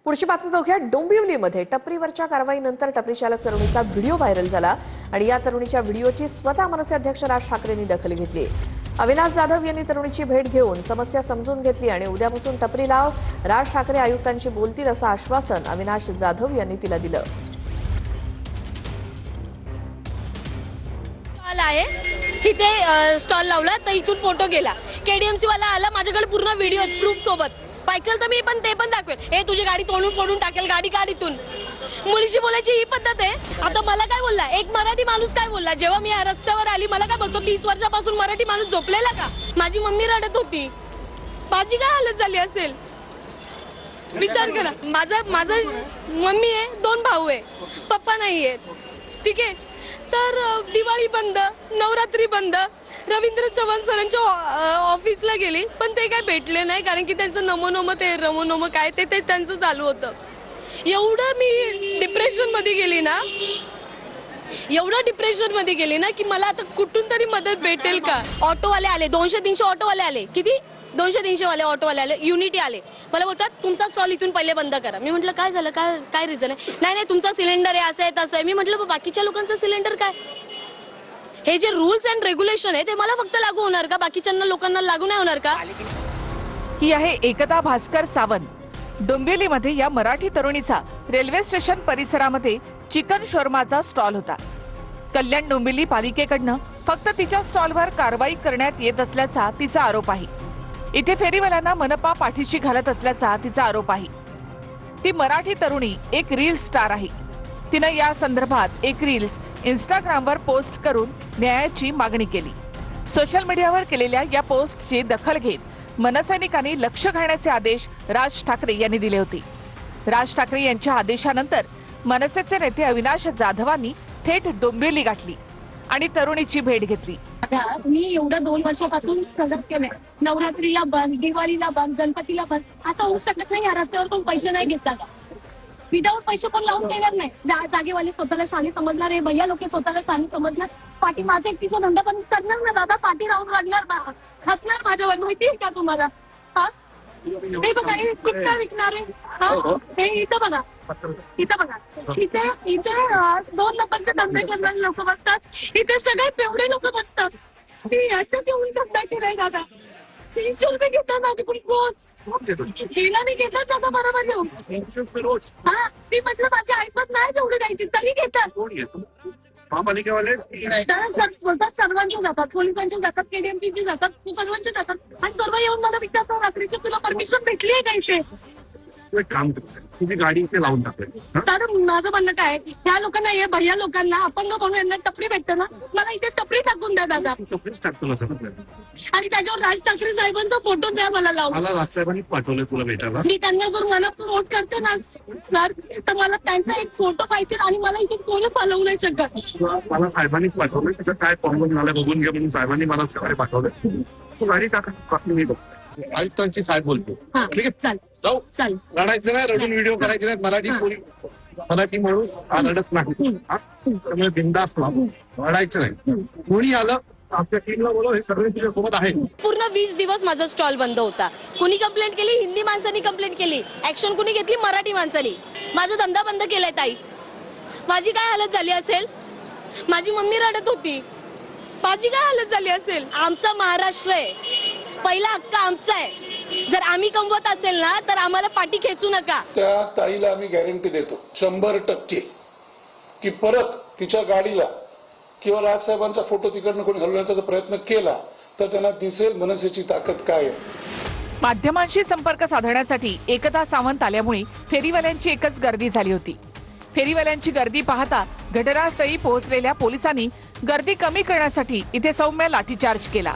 पुढची बातमी बघूया। डोंबिवलीमध्ये टपरीवरच्या कारवाईनंतर टपरी चालक तरुणीचा व्हिडिओ व्हायरल झाला आणि या तरुणीच्या व्हिडिओची स्वतः मनसे अध्यक्ष राज ठाकरेंनी दखल घेतली। अविनाश जाधव यांनी तरुणीची भेट घेऊन समस्या समजून घेतली आणि उद्यापासून टपरी लाव, राज ठाकरे आयुक्तांशी बोलतील असं आश्वासन अविनाश जाधव यांनी तिला दिलं। इथे स्टॉल लावला तर इथून फोटो गेला, केडीएमसी वाला आला, माझ्याकडे पूर्ण व्हिडिओ प्रूफ सोबत पाहिजे तर मी पण ते पण दाखवेल। हे तुझी गाडी तोडून फोडून टाकेल गाडी गाडीतून। मुलीशी बोलायची ही पद्धत आहे। आता मला काय बोलला एक मराठी माणूस, काय बोलला जेव्हा मी या रस्त्यावर आली, मला काय बोलतो 30 वर्षापासून मराठी माणूस झोपलेला का? माझी मम्मी रडत होती, माझी काय हालत झाली असेल विचार करा। माझं मम्मी आहे, 2 भाऊ आहे, पप्पा नाही आहेत, ठीक आहे। तर दिवाळी बंद, नवरात्री बंद, रवींद्र चव्हाण सरांच्या ऑफिसला गेली पण ते काय भेटले नाही, कारण की त्यांचं नमो ते रमो काय ते त्यांचं चालू होतं। एवढं मी डिप्रेशन मध्ये गेली ना की मला आता कुठून तरी मदत भेटेल का? ऑटोवाले आले, 200-300 ऑटोवाले आले, किती 200-300 वाले ऑटोवाले आले, युनिटी आले, मला बोलतात तुमचा स्टॉल इथून पहिले बंद करा। मी म्हटलं काय झालं, काय रिझन आहे? नाही तुमचा सिलेंडर आहे, असं आहे तसं आहे। मी म्हटलं बाकीच्या लोकांचं सिलेंडर काय? हे जे रूल्स अँड रेग्युलेशन आहे ते मला फक्त लागू होणार का, बाकीच्या लोकांना लागू नाही होणार का? ही आहे एकता भास्कर सावंत। डोंबिवलीमध्ये या मराठी तरुणीचा रेल्वे स्टेशन परिसरामध्ये चिकन शोरमाचा स्टॉल होता। कल्याण डोंबिवली पालिकेकडनं फक्त तिच्या स्टॉलवर कारवाई करण्यात येत असल्याचा तिचा आरोप आहे। इथे फेरीवाल्यांना मनपा पाठीशी घालत असल्याचा तिचा आरोप आहे। ती मराठी तरुणी एक रील स्टार आहे। तिनं या संदर्भात एक रील्स इंस्टाग्रामवर पोस्ट करून न्यायाची मागणी केली। सोशल मीडियावर केलेल्या या पोस्टची दखल घेत मनसैनिकांनी लक्ष घालण्याचे आदेश राज ठाकरे यांनी दिले होते। राज ठाकरे यांच्या आदेशानंतर मनसेचे नेते अविनाश जाधवांनी थेट डोंबिवली गाठली आणि तरुणीची भेट घेतली। मी एवढं 2 वर्षापासून स्ट्रगल केलंय, नवरात्रीला बंद, दिवाळीला बंद, गणपतीला बंद, असं होऊ शकत नाही। या रस्त्यावर कोण पैसे नाही घेतला का? विदाऊट पैसे कोण लावून देणार नाही। जागेवाले स्वतःला शाणी समजणार आहे, भैया लोक स्वतःला शाणी समजणार। पाठी माझा एकटीचा धंदा पण करणार ना दादा, पाठी राहून रडणार, हसणार माझ्यावर, माहितीये का तुम्हाला? हा हे बघा, हे कुठं विकणार आहे? हे इथं बघा, इथे 2 नंबरचे धंदे करणारे लोक बसतात, इथे सगळे पेवडे लोक बसतात। याच्यात येऊन धंदा केलाय दादा, 300 रुपये घेतात माझ्याकडून रोज, गेला नाही घेतात दादा बरोबर येऊन। हा मी म्हटलं माझी ऐपत नाही तेवढी द्यायची तरी घेतात। महापालिकेवाले बोलतात सर्वांचे जातात, पोलिसांचे जातात, केडीएमसीचे जातात, सर्वांचे जातात आणि सर्व येऊन मला विचारतात रात्रीची तुला परमिशन भेटली आहे का इथे? काम करते तुझी गाडी इथे लावून टाकली। तर माझं म्हणणं काय, ह्या लोकांना, या भैया लोकांना, अपंग म्हणून यांना टपरी भेटते ना, मला इथे टपरी टाकून द्या दादा। टपरीच टाकतो आणि त्याच्यावर राज ठाकरे साहेबांचा फोटो द्या मला लावून। मला राज साहेबांनीच पाठवलंय तुला भेटायला। मी त्यांना जर मनात वोट करते ना सर, तर मला त्यांचा एक फोटो पाहिजे आणि मला इथे कोणच हलवू नाही शकत। मला साहेबांनीच पाठवलंय, त्याचं काय प्रॉब्लेम झाला बघून घ्या म्हणून साहेबांनी मला सकाळी पाठवलंय। तू गाडी टाका, मी बघतो आयुक्तांची साहेब बोलतो, ठीक आहे? चाल लढायचं नाही, रडून व्हिडिओ करायचे नाही। मराठी माणूस हा रडत नाही, त्यामुळे बिंदास लढायचं नाही। कोणी आलं आपल्या टीमला बोलव, हे सगळे तुझ्या सोबत आहे। पूर्ण 20 दिवस माझा स्टॉल बंद होता। कुणी कंप्लेंट केली? हिंदी माणसांनी कंप्लेंट केली। ऍक्शन कुणी घेतली? मराठी माणसांनी। माझा धंदा बंद केलाय ताई, माझी काय हालत झाली असेल? माझी मम्मी रडत होती, माझी काय हालत झाली असेल? आमचा महाराष्ट्र आहे, पहिला हक्क आमचा आहे। जर आम्ही कमवत असेल ना तर आम्हाला पाठी खेचू नका। त्या ताईला आम्ही गॅरंटी देतो 100% की परत तिच्या गाडीला किंवा राजसाहेबांचा फोटो तिकडनं कोणी हलवण्याचा प्रयत्न केला तर त्यांना दिसेल मनसेची ताकद काय आहे। माध्यमांशी संपर्क साधण्यासाठी एकता सावंत आल्यामुळे फेरीवाल्यांची एकच गर्दी झाली होती। फेरीवाल्यांची गर्दी पाहता घटनास्थळी पोहोचलेल्या पोलिसांनी गर्दी कमी करण्यासाठी इथे सौम्य लाठीचार्ज केला।